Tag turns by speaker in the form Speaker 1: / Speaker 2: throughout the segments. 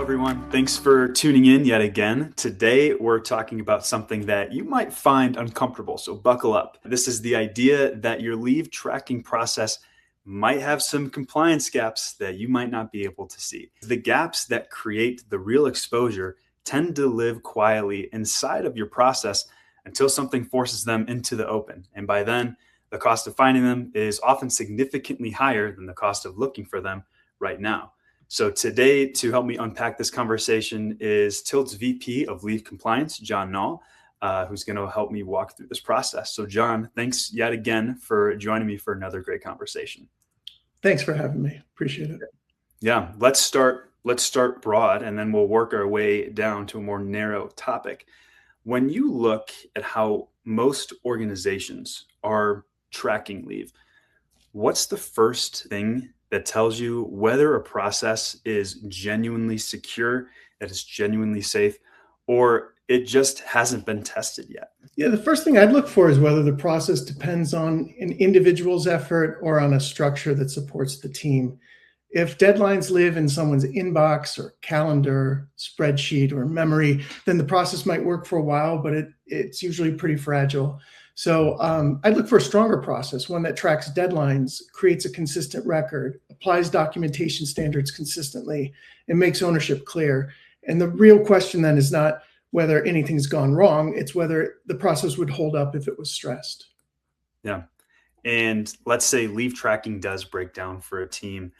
Speaker 1: everyone. Thanks for tuning in yet again. Today, we're talking about something that you might find uncomfortable, so buckle up. This is the idea that your leave tracking process might have some compliance gaps that you might not be able to see. The gaps that create the real exposure tend to live quietly inside of your process until something forces them into the open. And by then, the cost of finding them is often significantly higher than the cost of looking for them right now. So today, to help me unpack this conversation is Tilt's VP of Leave Compliance, John Nall, who's going to help me walk through this process. So John, thanks yet again for joining me for another great conversation.
Speaker 2: Thanks for having me. Appreciate it.
Speaker 1: Yeah, let's start broad, and then we'll work our way down to a more narrow topic. When you look at how most organizations are tracking leave, what's the first thing that tells you whether a process is genuinely secure, that it's genuinely safe, or it just hasn't been tested yet?
Speaker 2: Yeah, the first thing I'd look for is whether the process depends on an individual's effort or on a structure that supports the team. If deadlines live in someone's inbox or calendar, spreadsheet, or memory, then the process might work for a while, but it's usually pretty fragile. So I'd look for a stronger process, one that tracks deadlines, creates a consistent record, applies documentation standards consistently, and makes ownership clear. And the real question then is not whether anything's gone wrong, it's whether the process would hold up if it was stressed.
Speaker 1: Yeah. And let's say leave tracking does break down for a team.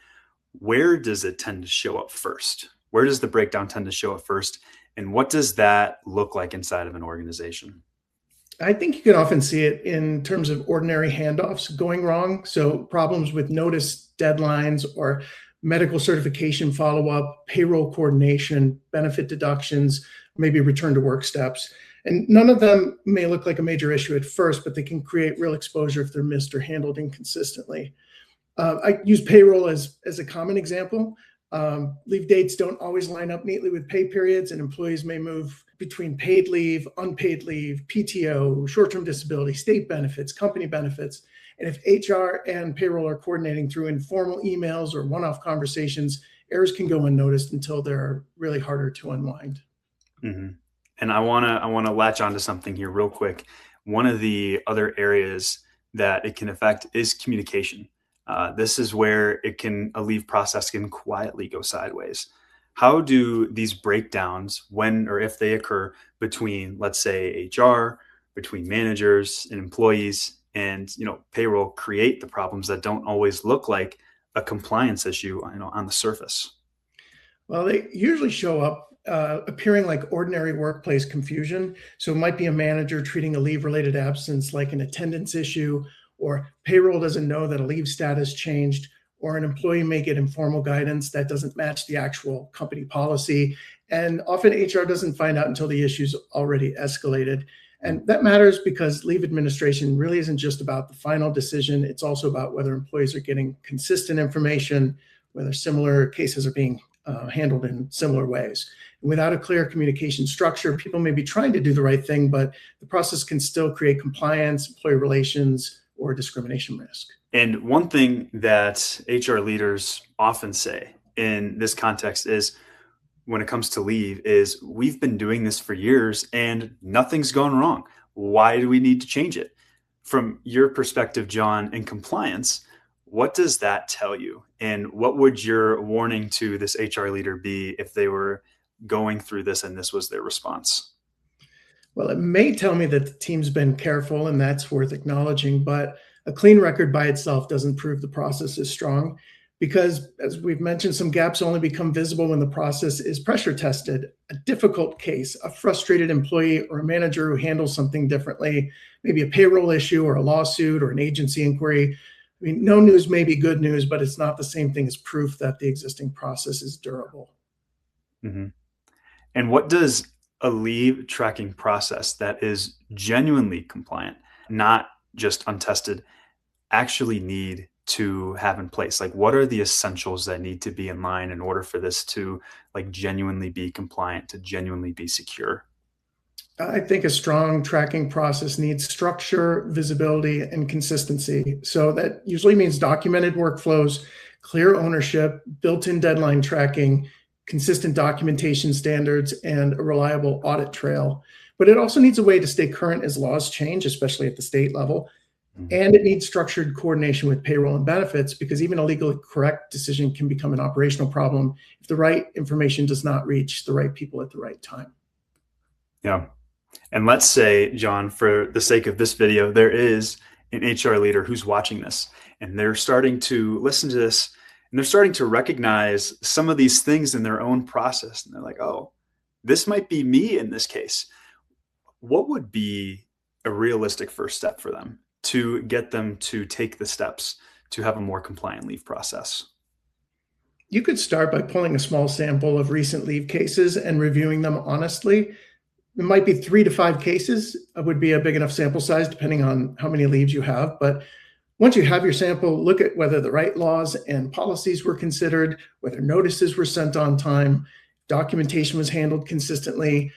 Speaker 1: Where does it tend to show up first? Where does the breakdown tend to show up first? And what does that look like inside of an organization?
Speaker 2: I think you can often see it in terms of ordinary handoffs going wrong. So problems with notice deadlines or medical certification follow-up, payroll coordination, benefit deductions, maybe return to work steps. And none of them may look like a major issue at first, but they can create real exposure if they're missed or handled inconsistently. I use payroll as a common example. Leave dates don't always line up neatly with pay periods, and employees may move between paid leave, unpaid leave, PTO, short-term disability, state benefits, company benefits. And if HR and payroll are coordinating through informal emails or one-off conversations, errors can go unnoticed until they're really harder to unwind.
Speaker 1: Mm-hmm. And I wanna latch onto something here real quick. One of the other areas that it can affect is communication. This is where a leave process can quietly go sideways. How do these breakdowns, when or if they occur between, let's say, HR, between managers and employees, and payroll, create the problems that don't always look like a compliance issue, on the surface?
Speaker 2: Well, they usually show up appearing like ordinary workplace confusion. So it might be a manager treating a leave-related absence like an attendance issue, or payroll doesn't know that a leave status changed, or an employee may get informal guidance that doesn't match the actual company policy. And often HR doesn't find out until the issue's already escalated. And that matters because leave administration really isn't just about the final decision. It's also about whether employees are getting consistent information, whether similar cases are being handled in similar ways. And without a clear communication structure, people may be trying to do the right thing, but the process can still create compliance, employee relations, or discrimination risk.
Speaker 1: And one thing that HR leaders often say in this context is, when it comes to leave, is we've been doing this for years and nothing's gone wrong. Why do we need to change it? From your perspective, John, in compliance, what does that tell you? And what would your warning to this HR leader be if they were going through this and this was their response?
Speaker 2: Well, it may tell me that the team's been careful, and that's worth acknowledging, but a clean record by itself doesn't prove the process is strong, because, as we've mentioned, some gaps only become visible when the process is pressure tested. A difficult case, a frustrated employee, or a manager who handles something differently, maybe a payroll issue or a lawsuit or an agency inquiry. I mean, no news may be good news, but it's not the same thing as proof that the existing process is durable.
Speaker 1: Mm-hmm. And what does a leave tracking process that is genuinely compliant, not just untested, actually need to have in place? Like, what are the essentials that need to be in line in order for this to genuinely be compliant, to genuinely be secure?
Speaker 2: I think a strong tracking process needs structure, visibility, and consistency. So that usually means documented workflows, clear ownership, built-in deadline tracking, consistent documentation standards, and a reliable audit trail. But it also needs a way to stay current as laws change, especially at the state level. And it needs structured coordination with payroll and benefits, because even a legally correct decision can become an operational problem if the right information does not reach the right people at the right time.
Speaker 1: Yeah. And let's say, John, for the sake of this video, there is an HR leader who's watching this, and they're starting to listen to this, and they're starting to recognize some of these things in their own process. And they're like, oh, this might be me in this case. What would be a realistic first step for them to get them to take the steps to have a more compliant leave process?
Speaker 2: You could start by pulling a small sample of recent leave cases and reviewing them honestly. It might be 3 to 5 cases would be a big enough sample size, depending on how many leaves you have. But once you have your sample, look at whether the right laws and policies were considered, whether notices were sent on time, documentation was handled consistently,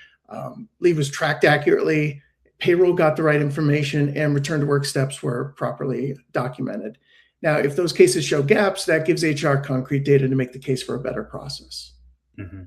Speaker 2: leave was tracked accurately, payroll got the right information, and return to work steps were properly documented. Now, if those cases show gaps, that gives HR concrete data to make the case for a better process.
Speaker 1: Mm-hmm.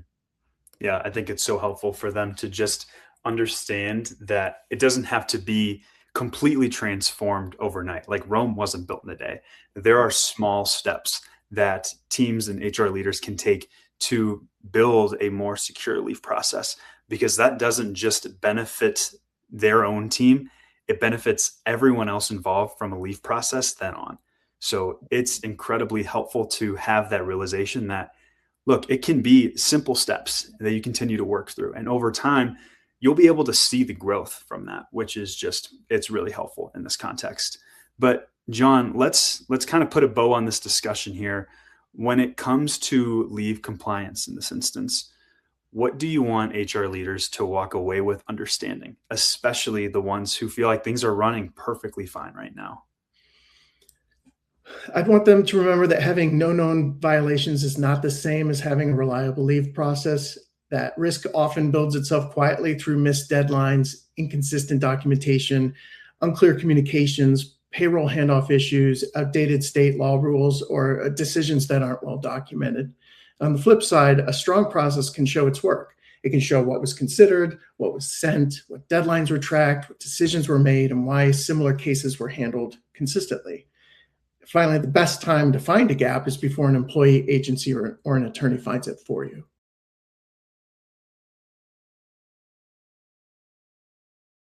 Speaker 1: Yeah, I think it's so helpful for them to just understand that it doesn't have to be completely transformed overnight. Like Rome wasn't built in a day. There are small steps that teams and HR leaders can take to build a more secure leave process, because that doesn't just benefit their own team, it benefits everyone else involved from a leave process then on. So it's incredibly helpful to have that realization that, look, it can be simple steps that you continue to work through. And over time, you'll be able to see the growth from that, which is just, it's really helpful in this context. But John, let's kind of put a bow on this discussion here. When it comes to leave compliance in this instance, what do you want HR leaders to walk away with understanding, especially the ones who feel like things are running perfectly fine right now?
Speaker 2: I'd want them to remember that having no known violations is not the same as having a reliable leave process. That risk often builds itself quietly through missed deadlines, inconsistent documentation, unclear communications, payroll handoff issues, outdated state law rules, or decisions that aren't well documented. On the flip side, a strong process can show its work. It can show what was considered, what was sent, what deadlines were tracked, what decisions were made, and why similar cases were handled consistently. Finally, the best time to find a gap is before an employee, agency, or an attorney finds it for you.